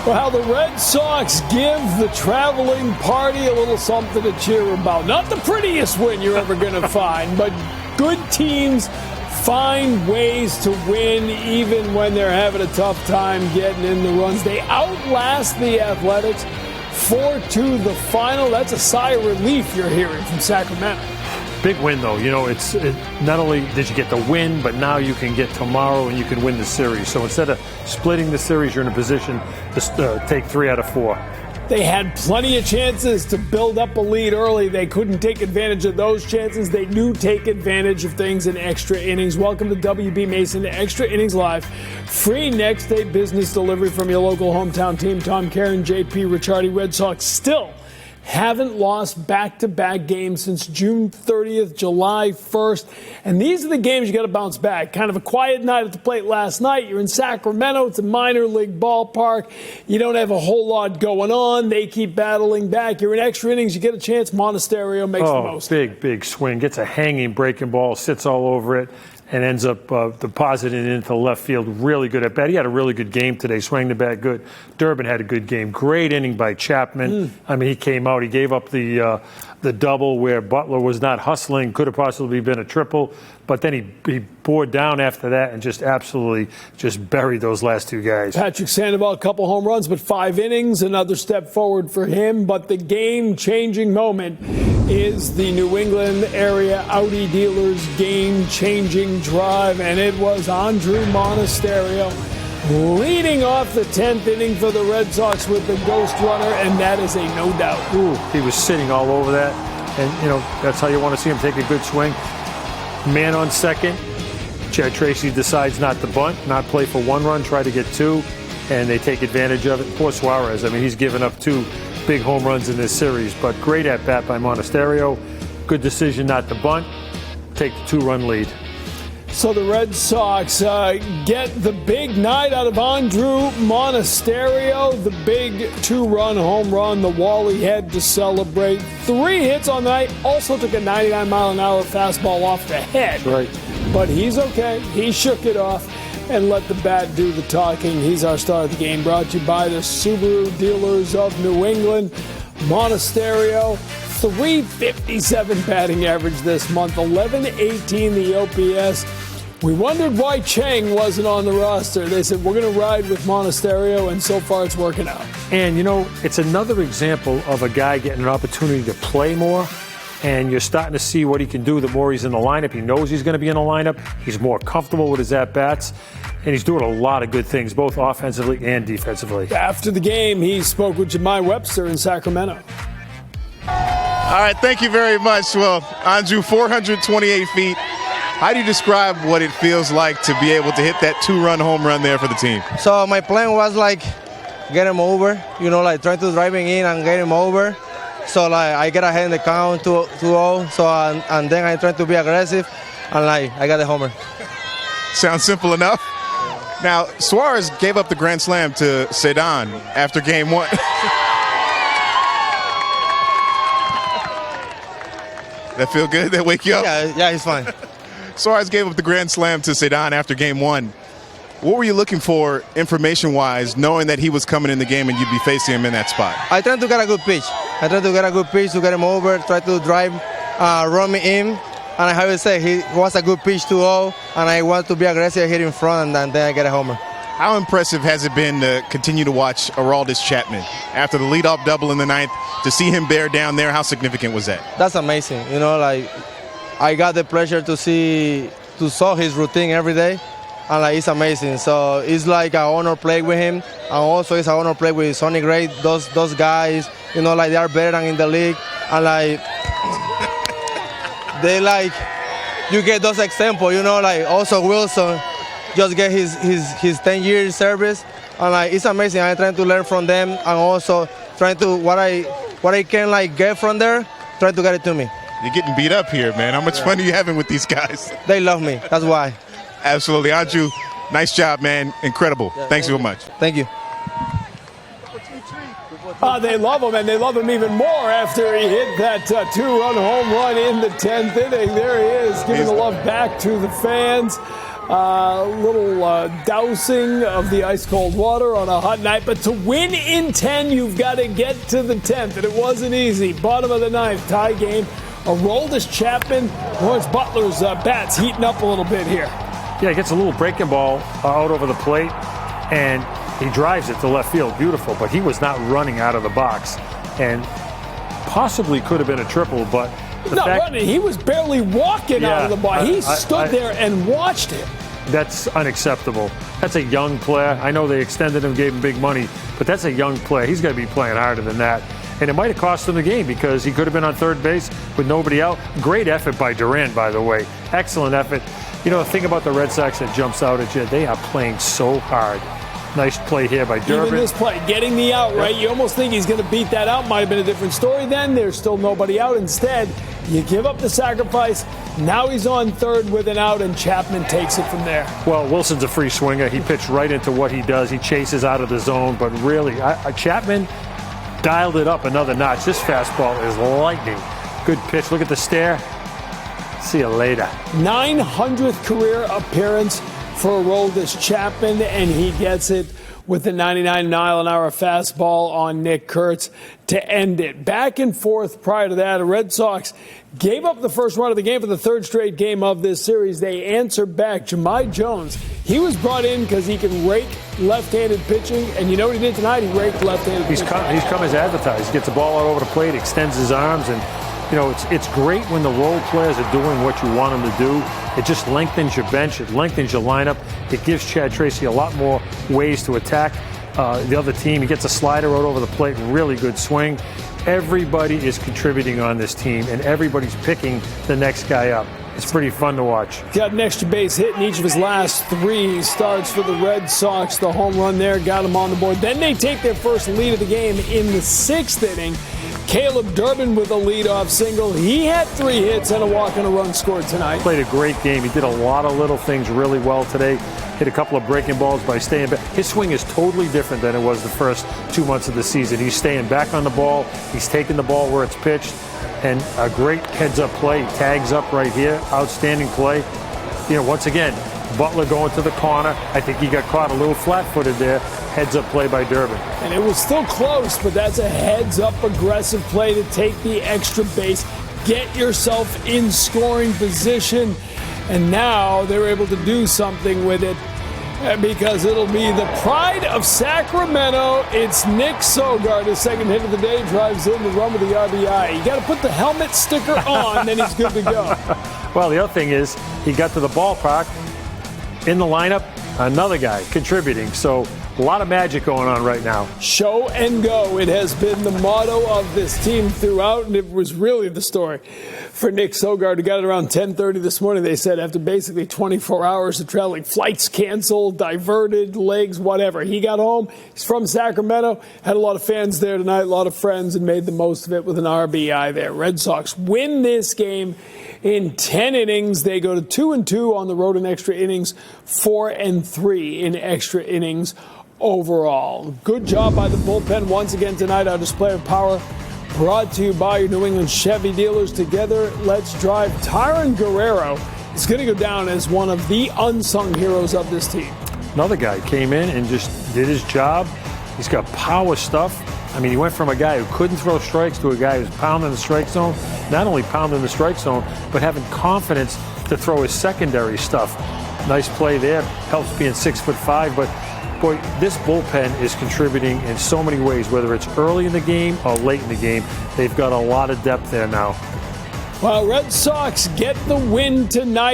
Well, the Red Sox give the traveling party a little something to cheer about. Not the prettiest win you're ever going to find, but good teams find ways to win even when they're having a tough time getting in the runs. They outlast the Athletics 4-2 the final. That's a sigh of relief you're hearing from Sacramento. Big win, though. You know, it's not only did you get the win, but now you can get tomorrow and you can win the series. So instead of splitting the series, you're in a position to take 3 out of 4. They had plenty of chances to build up a lead early. They couldn't take advantage of those chances. They do take advantage of things in extra innings. Welcome to WB Mason to Extra Innings Live. Free next day business delivery from your local hometown team. Tom Karen, JP Ricciardi. Red Sox still haven't lost back-to-back games since June 30th, July 1st. And these are the games you got to bounce back. Kind of a quiet night at the plate last night. You're in Sacramento. It's a minor league ballpark. You don't have a whole lot going on. They keep battling back. You're in extra innings. You get a chance. Monasterio makes the most. Big swing. Gets a hanging breaking ball, sits all over it, and ends up depositing it into left field. Really good at bat. He had a really good game today. Swang the bat good. Durbin had a good game. Great inning by Chapman. I mean, he came out. He gave up the double where Butler was not hustling. Could have possibly been a triple. But then he bore down after that and just absolutely just buried those last 2 guys. Patrick Sandoval, a couple home runs, but 5 innings. Another step forward for him. But the game-changing moment is the New England area Audi dealers game-changing drive. And it was Andrew Monasterio leading off the 10th inning for the Red Sox with the ghost runner, and that is a no doubt. He was sitting all over that. And, you know, that's how you want to see him take a good swing. Man on second. Chad Tracy decides not to bunt, not play for 1 run, try to get 2, and they take advantage of it. Poor Suarez. I mean, he's given up 2 big home runs in this series, but great at bat by Monasterio. Good decision not to bunt. Take the 2-run lead. So the Red Sox get the big night out of Andrew Monasterio, the big 2-run home run, the wall he had to celebrate. 3 hits on the night, also took a 99-mile-an-hour fastball off the head. That's right. But he's okay. He shook it off and let the bat do the talking. He's our star of the game, brought to you by the Subaru dealers of New England. Monasterio, 357 batting average this month, 11-18 the OPS. We wondered why Chang wasn't on the roster. They said, we're going to ride with Monasterio, and so far it's working out. And, you know, it's another example of a guy getting an opportunity to play more, and you're starting to see what he can do the more he's in the lineup. He knows he's going to be in the lineup. He's more comfortable with his at-bats, and he's doing a lot of good things, both offensively and defensively. After the game, he spoke with Jemai Webster in Sacramento. All right, thank you very much. Well, Andrew, 428 feet. How do you describe what it feels like to be able to hit that 2-run home run there for the team? So my plan was like get him over, you know, like trying to drive him in and get him over. So like I get ahead in the count 2-0. So and then I try to be aggressive, and like I got the homer. Sounds simple enough. Now Suarez gave up the grand slam to Sedan after game 1. That feel good? That wake you up? Yeah, he's fine. Suarez gave up the grand slam to Sedan after game 1. What were you looking for information-wise, knowing that he was coming in the game and you'd be facing him in that spot? I tried to get a good pitch. I tried to get a good pitch to get him over, try to drive, run me in. And I have to say, he was a good pitch 2-0, and I want to be aggressive, hit in front, and then I get a homer. How impressive has it been to continue to watch Aroldis Chapman? After the leadoff double in the 9th, to see him bear down there, how significant was that? That's amazing. You know, like, I got the pleasure to saw his routine every day, and like it's amazing. So it's like an honor play with him, and also it's an honor play with Sonny Gray. Those guys, you know, like they are better than in the league, and like they like you get those examples. You know, like also Wilson just get his 10-year service, and like it's amazing. I'm trying to learn from them, and also trying to what I can like get from there, try to get it to me. You're getting beat up here, man. How much fun are you having with these guys? They love me. That's why. Absolutely. Andrew, nice job, man. Incredible. Thanks so much. Thank you. They love him, and they love him even more after he hit that 2-run home run in the 10th inning. There he is, giving the love back to the fans. little dousing of the ice-cold water on a hot night. But to win in 10, you've got to get to the 10th, and it wasn't easy. Bottom of the ninth, tie game. Aroldis Chapman, Lawrence Butler's bat's heating up a little bit here. Yeah, he gets a little breaking ball out over the plate, and he drives it to left field. Beautiful, but he was not running out of the box. And possibly could have been a triple, but not running. He was barely walking out of the box. He stood there and watched it. That's unacceptable. That's a young player. I know they extended him, gave him big money, but that's a young player. He's got to be playing harder than that. And it might have cost him the game because he could have been on third base with nobody out. Great effort by Durant, by the way. Excellent effort. You know, the thing about the Red Sox that jumps out at you, they are playing so hard. Nice play here by Durbin. Even this play, getting the out, right? You almost think he's going to beat that out. Might have been a different story then. There's still nobody out. Instead, you give up the sacrifice. Now he's on third with an out, and Chapman takes it from there. Well, Wilson's a free swinger. He pitched right into what he does. He chases out of the zone, but really, Chapman dialed it up another notch. This fastball is lightning. Good pitch. Look at the stare. See you later. 900th career appearance for Aroldis Chapman, and he gets it with the 99-mile-an-hour fastball on Nick Kurtz to end it. Back and forth prior to that, the Red Sox gave up the first run of the game for the third straight game of this series. They answered back. Jahmai Jones, he was brought in because he can rake left-handed pitching, and you know what he did tonight? He raked left-handed pitching. He's come as advertised. He gets the ball out over the plate, extends his arms, and you know, it's great when the role players are doing what you want them to do. It just lengthens your bench. It lengthens your lineup. It gives Chad Tracy a lot more ways to attack the other team. He gets a slider right over the plate. Really good swing. Everybody is contributing on this team, and everybody's picking the next guy up. It's pretty fun to watch. Got an extra base hit in each of his last three starts for the Red Sox. The home run there got him on the board. Then they take their first lead of the game in the sixth inning. Caleb Durbin with a leadoff single. He had 3 hits and a walk and a run scored tonight. Played a great game. He did a lot of little things really well today. Hit a couple of breaking balls by staying back. His swing is totally different than it was the first 2 months of the season. He's staying back on the ball. He's taking the ball where it's pitched. And a great heads-up play. He tags up right here. Outstanding play. You know, once again, Butler going to the corner. I think he got caught a little flat-footed there. Heads-up play by Durbin. And it was still close, but that's a heads-up aggressive play to take the extra base. Get yourself in scoring position. And now they're able to do something with it because it'll be the pride of Sacramento. It's Nick Sogard. His second hit of the day drives in the run with the RBI. You got to put the helmet sticker on, then he's good to go. Well, the other thing is he got to the ballpark. In the lineup, another guy contributing. So a lot of magic going on right now. Show and go. It has been the motto of this team throughout, and it was really the story for Nick Sogard, who got it around 10:30 this morning. They said after basically 24 hours of traveling, flights canceled, diverted, legs, whatever. He got home. He's from Sacramento. Had a lot of fans there tonight, a lot of friends, and made the most of it with an RBI there. Red Sox win this game in 10 innings. They go to 2-2 on the road in extra innings, 4-3 in extra innings overall. Good job by the bullpen once again tonight. Our display of power brought to you by your New England Chevy dealers. Together, let's drive. Tyron Guerrero is going to go down as one of the unsung heroes of this team. Another guy came in and just did his job. He's got power stuff. I mean, he went from a guy who couldn't throw strikes to a guy who's pounding the strike zone. Not only pounding the strike zone, but having confidence to throw his secondary stuff. Nice play there. Helps being 6'5", but boy, this bullpen is contributing in so many ways, whether it's early in the game or late in the game. They've got a lot of depth there now. Well, Red Sox get the win tonight.